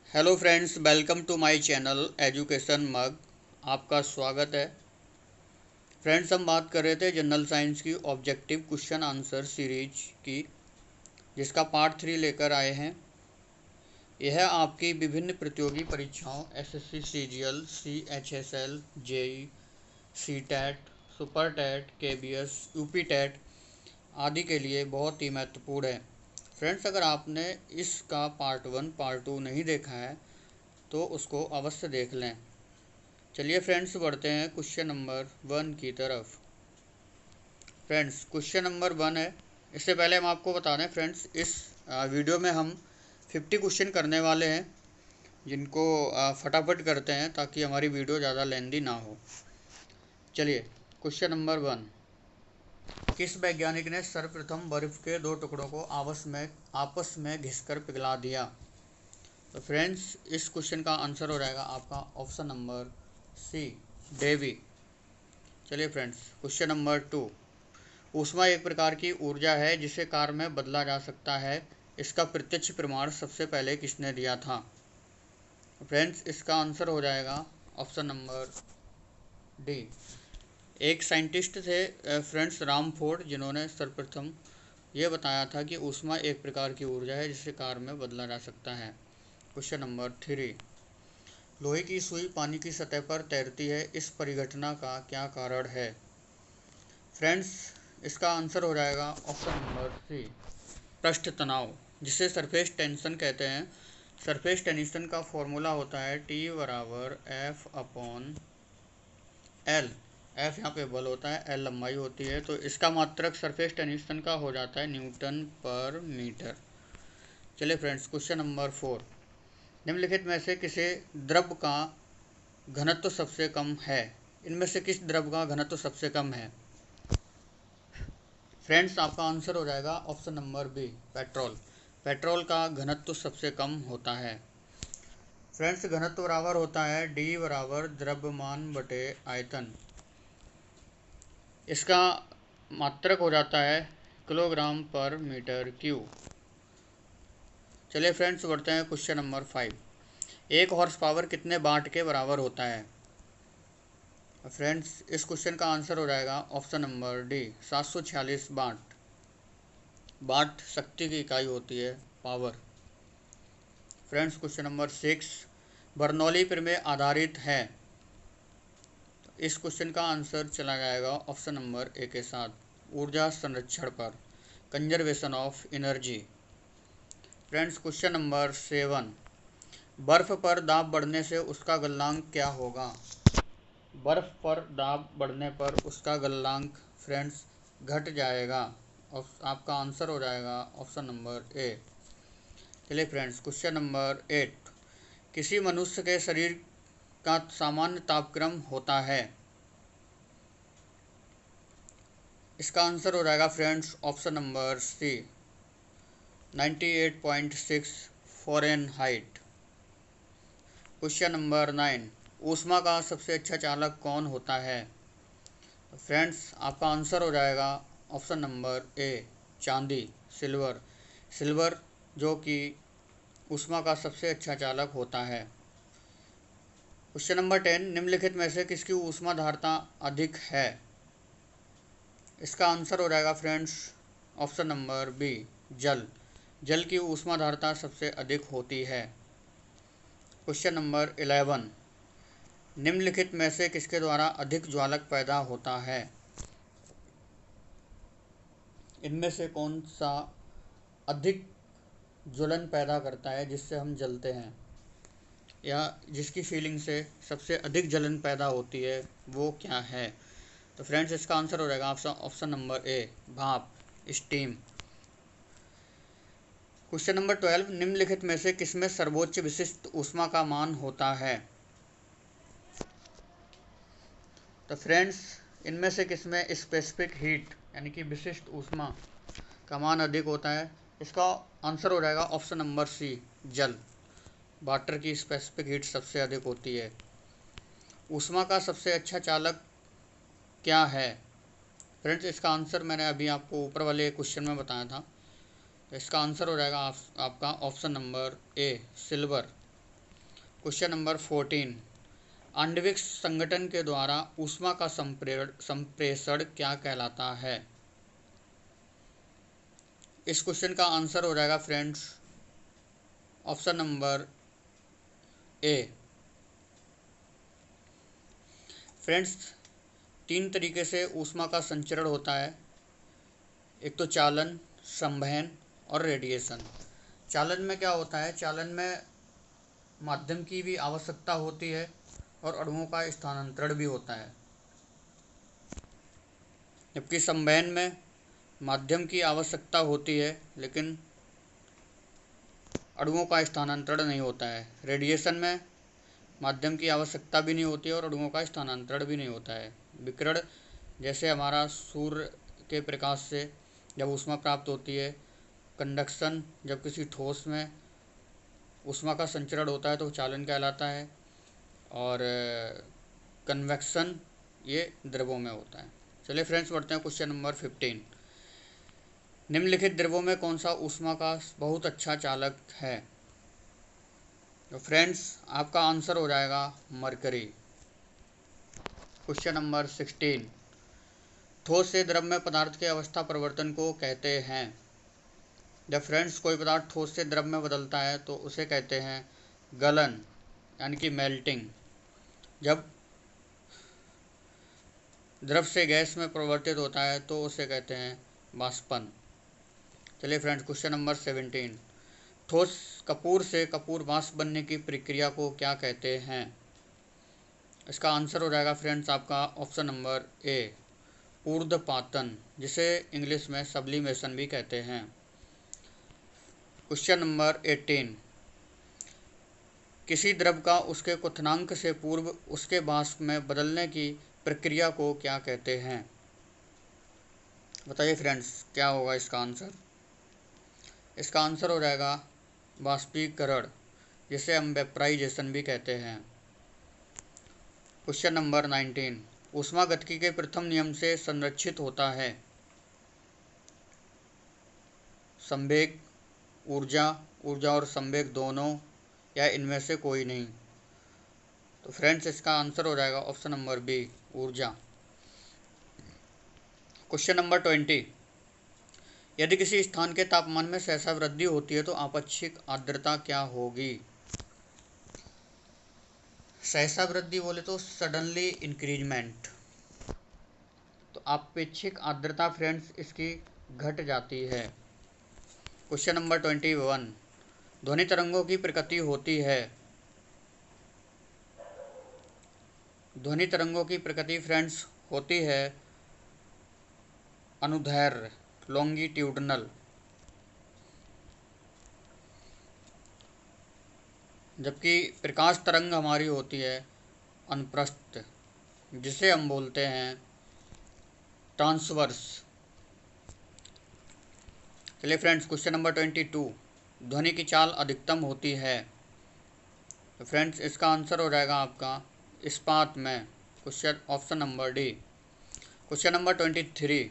Hello friends, welcome to my channel education mug. आपका स्वागत है। फ्रेंड्स, हम बात कर रहे थे जनरल साइंस की ऑब्जेक्टिव क्वेश्चन आंसर सीरीज की, जिसका पार्ट 3 लेकर आए हैं। यह आपकी विभिन्न प्रतियोगी परीक्षाओं SSC CGL, CHSL, JE, CTET, super TET, KVS, UP TET आदि के लिए बहुत ही महत्वपूर्ण है। फ्रेंड्स, अगर आपने इसका पार्ट 1 पार्ट 2 नहीं देखा है तो उसको अवश्य देख लें। चलिए फ्रेंड्स, बढ़ते हैं क्वेश्चन नंबर 1 की तरफ। फ्रेंड्स, क्वेश्चन नंबर 1 है। इससे पहले हम आपको बता दें फ्रेंड्स, इस वीडियो में हम 50 क्वेश्चन करने वाले हैं, जिनको फटाफट करते हैं ताकि हमारी वीडियो ज़्यादा लेंदी ना हो। चलिए, क्वेश्चन नंबर 1। किस वैज्ञानिक ने सर्वप्रथम बर्फ के दो टुकड़ों को आपस में घिसकर पिघला दिया? तो फ्रेंड्स, इस क्वेश्चन का आंसर हो जाएगा आपका ऑप्शन नंबर सी, डेवी। चलिए फ्रेंड्स, क्वेश्चन नंबर 2। ऊष्मा एक प्रकार की ऊर्जा है जिसे कार्य में बदला जा सकता है। इसका प्रत्यक्ष प्रमाण सबसे पहले किसने दिया था? फ्रेंड्स, इसका आंसर हो जाएगा ऑप्शन नंबर डी। एक साइंटिस्ट थे फ्रेंड्स, रामफोर्ड, जिन्होंने सर्वप्रथम ये बताया था कि ऊष्मा एक प्रकार की ऊर्जा है जिसे कार्य में बदला जा सकता है। Question number 3। लोहे की सुई पानी की सतह पर तैरती है, इस परिघटना का क्या कारण है? फ्रेंड्स, इसका आंसर हो जाएगा ऑप्शन नंबर सी, पृष्ठ तनाव, जिसे सरफेस टेंशन कहते हैं। सरफेस टेंशन का फॉर्मूला होता है टी बराबर एफ अपॉन एल। एफ यहाँ पे बल होता है, एल लंबाई होती है, तो इसका मात्रक सरफेस टेंशन का हो जाता है न्यूटन पर मीटर। चलिए फ्रेंड्स, क्वेश्चन नंबर 4। निम्नलिखित में से किसे द्रव का घनत्व सबसे कम है? इनमें से किस द्रव का घनत्व सबसे कम है? फ्रेंड्स, आपका आंसर हो जाएगा option number B, petrol. Petrol का घनत्व सबसे कम होता है। फ्रेंड्स, घनत्व बराबर होता है डी बराबर द्रव्यमान बटे आयतन। इसका मात्रक हो जाता है किलोग्राम पर मीटर क्यूब। चलिए फ्रेंड्स, बढ़ते हैं क्वेश्चन नंबर 5। एक हॉर्स पावर कितने वाट के बराबर होता है? फ्रेंड्स, इस क्वेश्चन का आंसर हो जाएगा ऑप्शन नंबर डी, 746 वाट। वाट शक्ति की इकाई होती है, power. Friends, question number 6। Bernoulli प्रमेय आधारित है। इस क्वेश्चन का आंसर चला जाएगा ऑप्शन नंबर ए के साथ, ऊर्जा संरक्षण पर, conservation of energy. Friends, question number 7। बर्फ पर दाब बढ़ने से उसका गलनांक क्या होगा? बर्फ पर दाब बढ़ने पर उसका गलनांक फ्रेंड्स घट जाएगा। और आपका आंसर हो जाएगा ऑप्शन नंबर ए। चलिए फ्रेंड्स, क्वेश्चन नंबर 8। किसी मनुष्य के शरीर का सामान्य तापक्रम होता है? इसका आंसर हो जाएगा friends option number C, 98.6 Fahrenheit. Question number 9। ऊष्मा का सबसे अच्छा चालक कौन होता है? फ्रेंड्स, आपका आंसर हो जाएगा ऑप्शन नंबर ए, चांदी, सिल्वर। सिल्वर जो कि ऊष्मा का सबसे अच्छा चालक होता है। Question number 10। निम्नलिखित में से किसकी ऊष्मा धारता अधिक है? इसका आंसर हो जाएगा फ्रेंड्स ऑप्शन नंबर बी, जल। जल की ऊष्मा धारता सबसे अधिक होती है। Question number 11। निम्नलिखित में से किसके द्वारा अधिक ज्वालक पैदा होता है? इनमें से कौन सा अधिक ज्वलन पैदा करता है, जिससे हम जलते हैं, या जिसकी फीलिंग से सबसे अधिक जलन पैदा होती है, वो क्या है? तो फ्रेंड्स, इसका आंसर हो जाएगा ऑप्शन नंबर ए, भाप, स्टीम। Question number 12। निम्नलिखित में से किसमें सर्वोच्च विशिष्ट ऊष्मा का मान होता है? तो फ्रेंड्स, इनमें से किसमें स्पेसिफिक हीट यानी कि विशिष्ट ऊष्मा का मान अधिक होता है? इसका आंसर हो जाएगा ऑप्शन नंबर सी, जल। वाटर की स्पेसिफिक हीट सबसे अधिक होती है। ऊष्मा का सबसे अच्छा चालक क्या है? फ्रेंड्स, इसका आंसर मैंने अभी आपको ऊपर वाले क्वेश्चन में बताया था। तो इसका आंसर हो जाएगा आपका ऑप्शन नंबर ए, सिल्वर। क्वेश्चन नंबर 14, आणविक संगठन के द्वारा ऊष्मा का संप्रेषण क्या कहलाता है? इस क्वेश्चन का आंसर हो जाएगा फ्रेंड्स ऑप्शन नंबर ए। फ्रेंड्स, 3 तरीके से ऊष्मा का संचरण होता है। एक तो चालन, संवहन और रेडिएशन। चालन में क्या होता है? चालन में माध्यम की भी आवश्यकता होती है और अणुओं का स्थानांतरण भी होता है, जबकि संवहन में माध्यम की आवश्यकता होती है लेकिन अणुओं का स्थानांतरण नहीं होता है। रेडिएशन में माध्यम की आवश्यकता भी नहीं होती है और अणुओं का स्थानांतरण भी नहीं होता है। विकिरण जैसे हमारा सूर्य के प्रकाश से जब ऊष्मा प्राप्त होती है, कंडक्शन जब किसी ठोस में ऊष्मा का संचरण होता है तो चालन कहलाता है, और कन्वेक्शन ये द्रवों में होता है। चलिए फ्रेंड्स, बढ़ते हैं क्वेश्चन नंबर 15। निम्नलिखित द्रवों में कौन सा ऊष्मा का बहुत अच्छा चालक है? तो फ्रेंड्स, आपका आंसर हो जाएगा मरकरी। क्वेश्चन नंबर 16, ठोस से द्रव में पदार्थ के अवस्था परिवर्तन को कहते हैं? जब फ्रेंड्स कोई पदार्थ ठोस से द्रव में बदलता है तो उसे कहते हैं गलन, यानी कि मेल्टिंग। जब द्रव से गैस में परिवर्तित होता है तो उसे कहते हैं वाष्पन। चलिए फ्रेंड्स, क्वेश्चन नंबर 17, ठोस कपूर से कपूर वाष्प बनने की प्रक्रिया को क्या कहते हैं? इसका आंसर हो जाएगा फ्रेंड्स आपका ऑप्शन नंबर ए, ऊर्ध्वपातन, जिसे इंग्लिश में सब्लिमेशन भी कहते हैं। क्वेश्चन नंबर 18, किसी द्रव का उसके क्वथनांक से पूर्व उसके वाष्प में बदलने की प्रक्रिया को क्या कहते हैं? बताइए फ्रेंड्स, क्या होगा इसका आंसर? इसका आंसर हो जाएगा वाष्पीकरण, जिसे हम वेपराइजेशन भी कहते हैं। क्वेश्चन नंबर 19, ऊष्मागतिकी के प्रथम नियम से संरक्षित होता है संवेग, ऊर्जा, ऊर्जा और संवेग दोनों, या इनमें से कोई नहीं? तो फ्रेंड्स, इसका आंसर हो जाएगा ऑप्शन नंबर बी, ऊर्जा। क्वेश्चन नंबर 20, यदि किसी स्थान के तापमान में सहसा वृद्धि होती है तो आपेक्षिक आर्द्रता क्या होगी? सहसा वृद्धि बोले तो सडनली इंक्रीजमेंट, तो आपेक्षिक आर्द्रता फ्रेंड्स इसकी घट जाती है। क्वेश्चन नंबर 21, ध्वनि तरंगों की प्रकृति होती है? ध्वनि तरंगों की प्रकृति फ्रेंड्स होती है अनुदैर्ध्य, लॉन्गिट्यूडनल, जबकि प्रकाश तरंग हमारी होती है अनुप्रस्थ, जिसे हम बोलते हैं ट्रांसवर्स। चलिए फ्रेंड्स, क्वेश्चन नंबर 22, ध्वनि की चाल अधिकतम होती है? तो फ्रेंड्स, इसका आंसर हो जाएगा आपका इस्पात में, question option number D. Question number 23,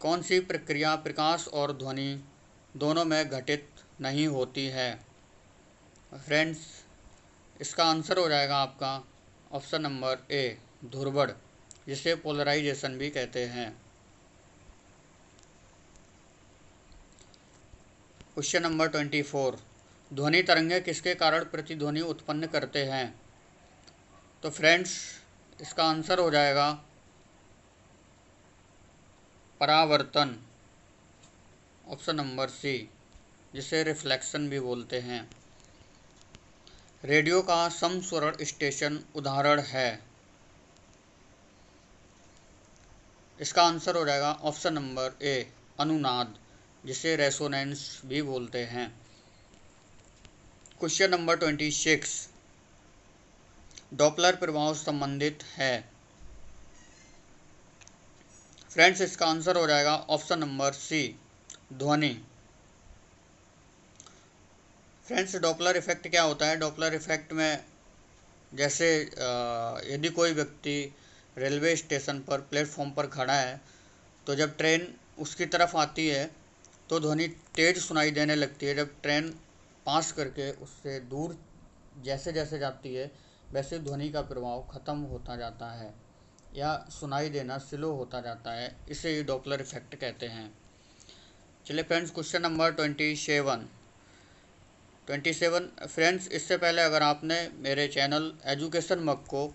कौन सी प्रक्रिया प्रकाश और ध्वनि दोनों में घटित नहीं होती है? फ्रेंड्स, इसका आंसर हो जाएगा आपका ऑप्शन नंबर ए, ध्रुवण, जिसे पोलराइजेशन भी कहते हैं। क्वेश्चन नंबर 24, ध्वनि तरंगें किसके कारण प्रतिध्वनि उत्पन्न करते हैं? तो फ्रेंड्स, इसका आंसर हो जाएगा परावर्तन, ऑप्शन नंबर सी, जिसे रिफ्लेक्शन भी बोलते हैं। रेडियो का समस्वरण स्टेशन उदाहरण है? इसका आंसर हो जाएगा ऑप्शन नंबर ए, अनुनाद, जिसे रेसोनेंस भी बोलते हैं। क्वेश्चन नंबर 26, डॉपलर प्रभाव संबंधित है? फ्रेंड्स, इसका आंसर हो जाएगा ऑप्शन नंबर सी, ध्वनि। फ्रेंड्स, डॉपलर इफेक्ट क्या होता है? डॉपलर इफेक्ट में जैसे यदि कोई व्यक्ति रेलवे स्टेशन पर प्लेटफॉर्म पर खड़ा है तो जब ट्रेन उसकी तरफ आती है तो ध्वनि तेज सुनाई देने लगती है। जब ट्रेन पास करके उससे दूर जैसे जैसे जाती है वैसे ध्वनि का प्रभाव खत्म होता जाता है या सुनाई देना स्लो होता जाता है। इसे ही डॉपलर इफेक्ट कहते हैं। चलिए फ्रेंड्स, क्वेश्चन नंबर 27 फ्रेंड्स, इससे पहले अगर आपने मेरे चैनल एजुकेशन मग को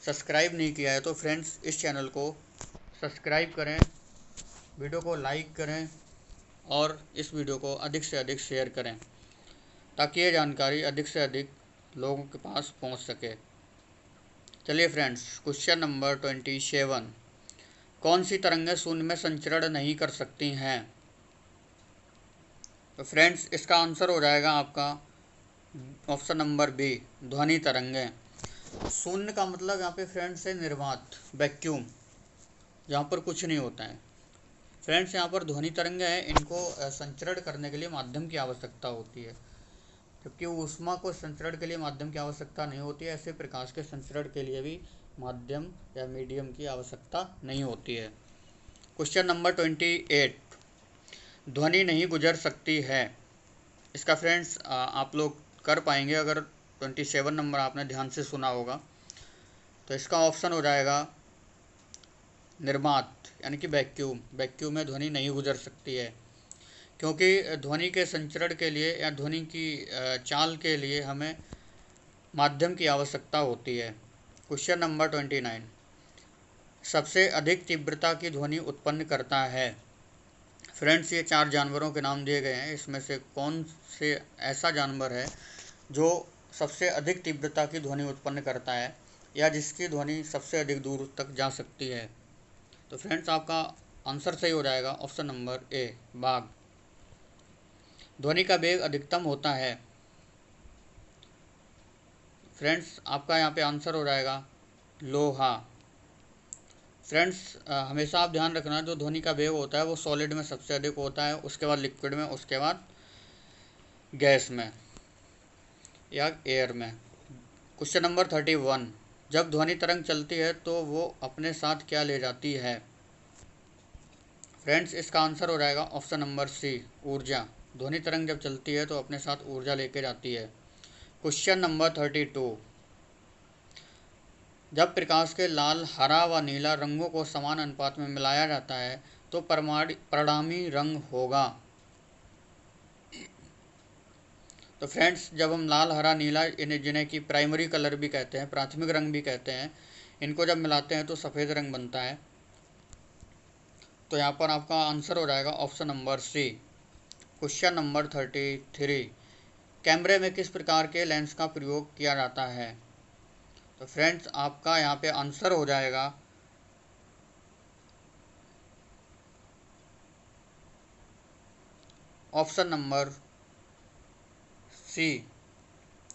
सब्सक्राइब नहीं किया है तो फ्रेंड्स इस चैनल को सब्सक्राइब करें, वीडियो को लाइक करें और इस वीडियो को अधिक से अधिक शेयर करें ताकि ये जानकारी अधिक से अधिक लोगों के पास पहुंच सके। चलिए फ्रेंड्स, क्वेश्चन नंबर 27, कौन सी तरंगें शून्य में संचरण नहीं कर सकती हैं? तो फ्रेंड्स इसका आंसर हो जाएगा आपका ऑप्शन नंबर बी, ध्वनि तरंगें। शून्य का मतलब यहाँ पे फ्रेंड्स है निर्वात, वैक्यूम, जहाँ पर कुछ नहीं होता है। फ्रेंड्स यहाँ पर ध्वनि तरंगें हैं, इनको संचरण करने के लिए माध्यम की आवश्यकता होती है, जबकि ऊष्मा को संचरण के लिए माध्यम की आवश्यकता नहीं होती है। ऐसे प्रकाश के संचरण के लिए भी माध्यम या मीडियम की आवश्यकता नहीं होती है। क्वेश्चन नंबर 28, ध्वनि नहीं गुजर सकती है। इसका फ्रेंड्स आप लोग कर पाएंगे अगर 27 नंबर आपने ध्यान से सुना होगा। तो इसका ऑप्शन हो जाएगा निर्वात, यानी कि वैक्यूम। वैक्यूम में ध्वनि नहीं गुजर सकती है, क्योंकि ध्वनि के संचरण के लिए या ध्वनि की चाल के लिए हमें माध्यम की आवश्यकता होती है। क्वेश्चन नंबर 29, सबसे अधिक तीव्रता की ध्वनि उत्पन्न करता है। फ्रेंड्स ये 4 जानवरों के नाम दिए गए हैं, इसमें से कौन से ऐसा जानवर है जो सबसे अधिक तीव्रता की ध्वनि उत्पन्न करता है या जिसकी ध्वनि सबसे अधिक दूर तक जा सकती है? तो फ्रेंड्स आपका आंसर सही हो जाएगा ऑप्शन नंबर ए, बाघ। ध्वनि का वेग अधिकतम होता है। फ्रेंड्स आपका यहाँ पे आंसर हो जाएगा लोहा। फ्रेंड्स हमेशा आप ध्यान रखना, जो ध्वनि का वेग होता है वो सॉलिड में सबसे अधिक होता है, उसके बाद लिक्विड में, उसके बाद गैस में या एयर में। क्वेश्चन नंबर 31, जब ध्वनि तरंग चलती है तो वो अपने साथ क्या ले जाती है? फ्रेंड्स इसका आंसर हो जाएगा ऑप्शन नंबर सी, ऊर्जा। ध्वनि तरंग जब चलती है तो अपने साथ ऊर्जा लेके जाती है। क्वेश्चन नंबर 32, जब प्रकाश के लाल, हरा व नीला रंगों को समान अनुपात में मिलाया जाता है तो परिणामी रंग होगा। तो फ्रेंड्स जब हम लाल, हरा, नीला, जिन्हें कि प्राइमरी कलर भी कहते हैं, प्राथमिक रंग भी कहते हैं, इनको जब मिलाते हैं तो सफ़ेद रंग बनता है। तो यहाँ पर आपका आंसर हो जाएगा option number C. Question number 33, कैमरे में किस प्रकार के लेंस का प्रयोग किया जाता है? तो फ्रेंड्स आपका यहाँ पे आंसर हो जाएगा ऑप्शन नंबर सी,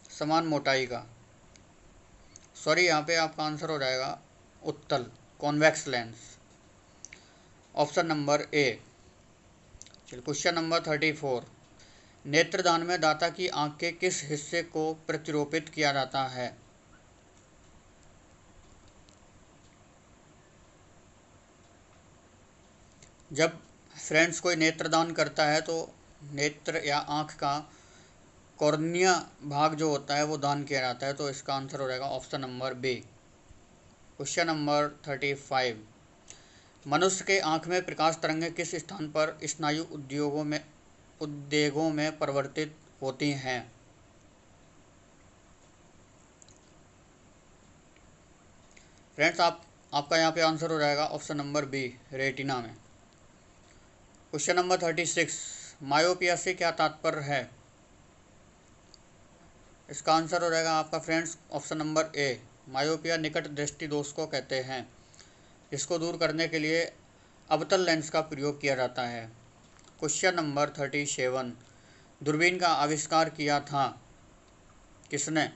समान मोटाई का। सॉरी, यहाँ पे आपका आंसर हो जाएगा उत्तल, कॉन्वेक्स लेंस, ऑप्शन नंबर ए। चलिए क्वेश्चन नंबर 34, नेत्रदान में दाता की आंख के किस हिस्से को प्रतिरोपित किया जाता है? जब फ्रेंड्स कोई नेत्रदान करता है तो नेत्र या आंख का कॉर्निया भाग जो होता है वो दान किया जाता है। तो इसका आंसर हो जाएगा option number B. Question number 35, मनुष्य के आंख में प्रकाश तरंगें किस स्थान पर स्नायु उद्वेगों में परिवर्तित होती हैं? फ्रेंड्स आपका यहाँ पे आंसर हो जाएगा ऑप्शन नंबर बी, रेटिना में। क्वेश्चन नंबर 36, मायोपिया से क्या तात्पर्य है? इसका आंसर हो जाएगा आपका फ्रेंड्स ऑप्शन नंबर ए, मायोपिया निकट दृष्टि दोष को कहते हैं। इसको दूर करने के लिए अवतल लेंस का प्रयोग किया जाता है। क्वेश्चन नंबर 37, दूरबीन का आविष्कार किया था किसने?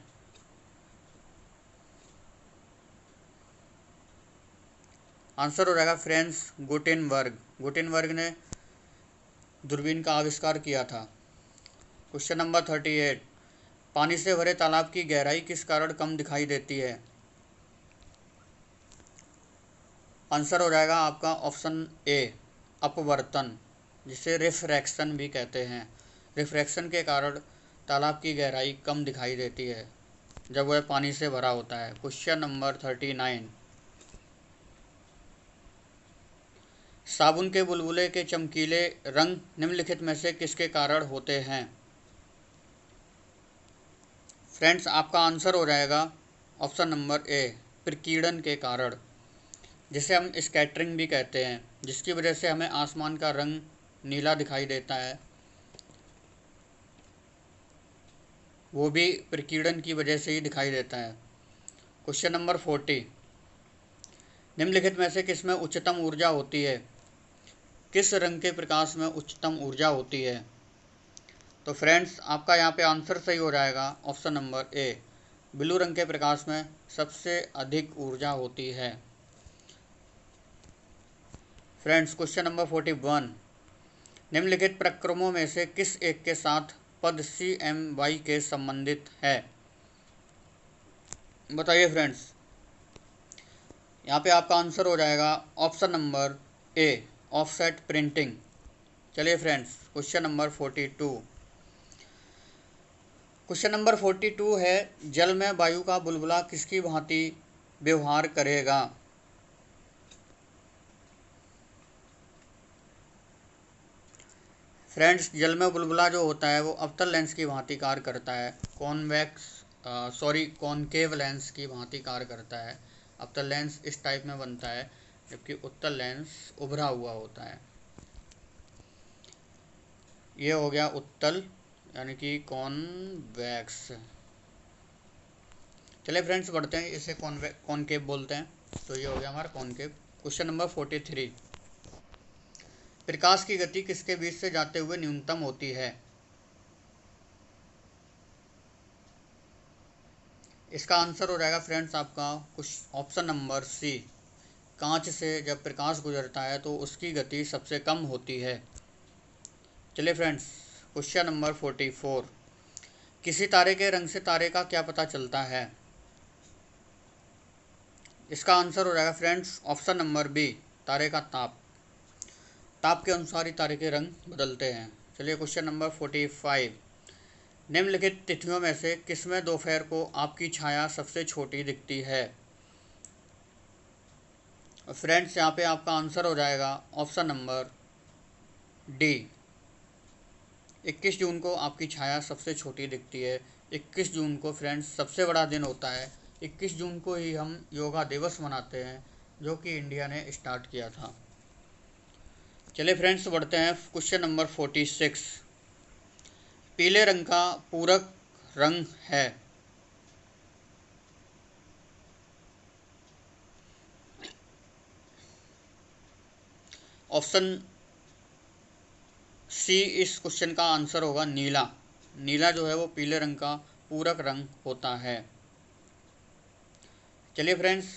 आंसर हो जाएगा फ्रेंड्स गुटेनबर्ग। गुटेनबर्ग ने दूरबीन का आविष्कार किया था। क्वेश्चन नंबर 38, पानी से भरे तालाब की गहराई किस कारण कम दिखाई देती है? आंसर हो जाएगा आपका ऑप्शन ए, अपवर्तन, जिसे रिफ्रैक्शन भी कहते हैं। रिफ्रैक्शन के कारण तालाब की गहराई कम दिखाई देती है जब वह पानी से भरा होता है। क्वेश्चन नंबर 39, साबुन के बुलबुले के चमकीले रंग निम्नलिखित में से किसके कारण होते हैं? फ्रेंड्स, आपका आंसर हो जाएगा ऑप्शन नंबर ए, प्रकीर्णन के कारण, जिसे हम स्कैटरिंग भी कहते हैं, जिसकी वजह से हमें आसमान का रंग नीला दिखाई देता है, वो भी प्रकीर्णन की वजह से ही दिखाई देता है। क्वेश्चन नंबर 40, निम्नलिखित में से किसमें उच्चतम ऊर्जा होती है? किस रंग के प्रकाश में उच्चतम ऊर्जा होती है? तो फ्रेंड्स, आपका यहाँ पे आंसर सही हो जाएगा ऑप्शन नंबर ए, ब्लू रंग के प्रकाश में सबसे अधिक ऊर्जा होती है। फ्रेंड्स, क्वेश्चन नंबर 41, निम्नलिखित प्रक्रमों में से किस एक के साथ पद CMY के संबंधित है? बताइए फ्रेंड्स। यहाँ पे आपका आंसर हो जाएगा option number A, offset printing. चलिए friends, question number 42, question number 42 है, जल में वायु का बुलबुला किसकी भांति व्यवहार करेगा? फ्रेंड्स, जल में बुलबुला जो होता है वो अवतल लेंस की भांति कार्य करता है, कॉनकेव लेंस की भांति कार्य करता है। अवतल लेंस इस टाइप में बनता है, जबकि उत्तल लेंस उभरा हुआ होता है। ये हो गया उत्तल, यानी कि कॉन्वेक्स। चलिए फ्रेंड्स, बढ़ते हैं, इसे कॉनकेव बोलते हैं, तो ये हो गया हमारा कॉनकेव। क्वेश्चन नंबर 43, प्रकाश की गति किसके बीच से जाते हुए न्यूनतम होती है? इसका आंसर हो जाएगा फ्रेंड्स आपका कुछ ऑप्शन नंबर सी, कांच से जब प्रकाश गुजरता है तो उसकी गति सबसे कम होती है। चलिए फ्रेंड्स, क्वेश्चन नंबर 44, किसी तारे के रंग से तारे का क्या पता चलता है? इसका आंसर हो जाएगा फ्रेंड्स ऑप्शन नंबर बी, तारे का ताप। ताप के अनुसार ही तारे के रंग बदलते हैं। चलिए क्वेश्चन नंबर 45, निम्नलिखित तिथियों में से किसमें दोपहर को आपकी छाया सबसे छोटी दिखती है? फ्रेंड्स, यहाँ पे आपका आंसर हो जाएगा ऑप्शन नंबर डी, 21 जून को आपकी छाया सबसे छोटी दिखती है। 21 जून को फ्रेंड्स सबसे बड़ा दिन होता है। 21 जून को ही हम योगा दिवस मनाते हैं, जो कि इंडिया ने स्टार्ट किया था। चलिए फ्रेंड्स, बढ़ते हैं, क्वेश्चन नंबर 46, पीले रंग का पूरक रंग है? ऑप्शन सी इस क्वेश्चन का आंसर होगा नीला। नीला जो है वो पीले रंग का पूरक रंग होता है। चलिए फ्रेंड्स,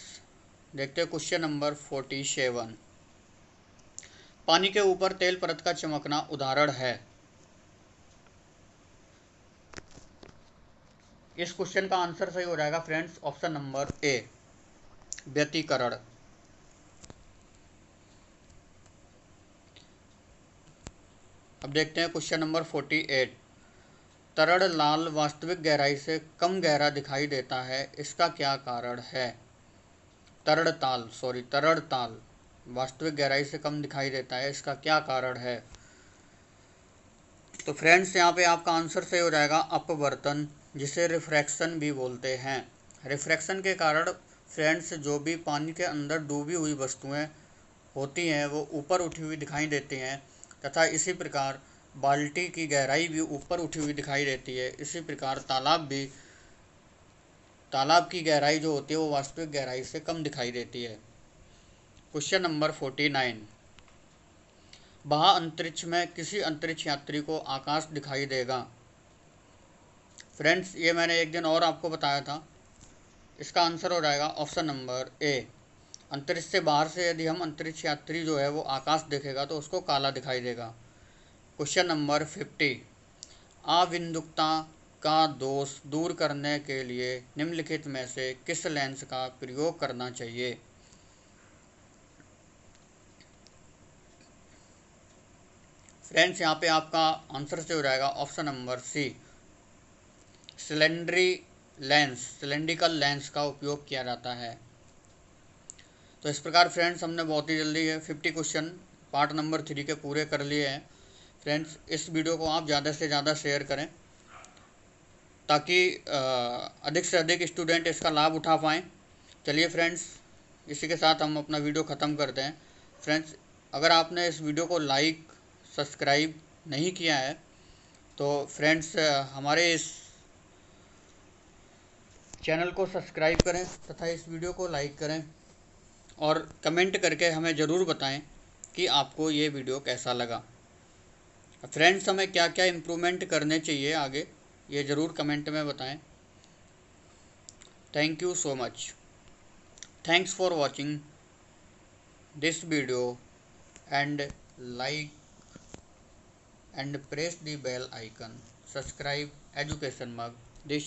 देखते हैं क्वेश्चन नंबर 47, पानी के ऊपर तेल परत का चमकना उदाहरण है? इस क्वेश्चन का आंसर सही हो जाएगा फ्रेंड्स ऑप्शन नंबर ए, व्यतिकरण। अब देखते हैं क्वेश्चन नंबर 48, तरल लाल वास्तविक गहराई से कम गहरा दिखाई देता है, इसका क्या कारण है? तरल ताल वास्तविक गहराई से कम दिखाई देता है, इसका क्या कारण है? तो फ्रेंड्स, यहाँ पे आपका आंसर सही हो जाएगा अपवर्तन, जिसे रिफ्रैक्शन भी बोलते हैं। रिफ्रैक्शन के कारण फ्रेंड्स जो भी पानी के अंदर डूबी हुई वस्तुएं होती हैं वो ऊपर उठी हुई दिखाई देती हैं, तथा इसी प्रकार बाल्टी की गहराई भी ऊपर उठी हुई दिखाई देती है। इसी प्रकार तालाब की गहराई जो होती है वो वास्तविक गहराई से कम दिखाई देती है। क्वेश्चन नंबर 49, अंतरिक्ष में किसी अंतरिक्ष यात्री को आकाश दिखाई देगा? फ्रेंड्स, ये मैंने एक दिन और आपको बताया था। इसका आंसर हो जाएगा ऑप्शन नंबर ए, अंतरिक्ष से बाहर से यदि हम अंतरिक्ष यात्री जो है वो आकाश देखेगा तो उसको काला दिखाई देगा। क्वेश्चन नंबर 50, अबिंदुकता का दोष दूर करने के लिए निम्नलिखित में से किस लेंस का प्रयोग करना चाहिए? फ्रेंड्स, यहाँ पे आपका आंसर से हो जाएगा option number C, cylindrical lens का उपयोग किया जाता है। तो इस प्रकार फ्रेंड्स हमने बहुत ही जल्दी 50 क्वेश्चन पार्ट नंबर 3 के पूरे कर लिए हैं। फ्रेंड्स इस वीडियो को आप ज़्यादा से ज़्यादा शेयर करें ताकि अधिक से अधिक स्टूडेंट इसका लाभ उठा पाएँ। चलिए फ्रेंड्स, इसी के साथ हम अपना वीडियो ख़त्म करते हैं। फ्रेंड्स, अगर आपने इस वीडियो को लाइक सब्सक्राइब नहीं किया है तो फ्रेंड्स हमारे इस चैनल को सब्सक्राइब करें तथा इस वीडियो को लाइक करें और कमेंट करके हमें ज़रूर बताएं कि आपको ये वीडियो कैसा लगा। फ्रेंड्स, हमें क्या क्या इम्प्रूवमेंट करने चाहिए आगे, ये ज़रूर कमेंट में बताएं। Thank you so much. Thanks for watching this video and like and press the bell icon. Subscribe Education Mug. This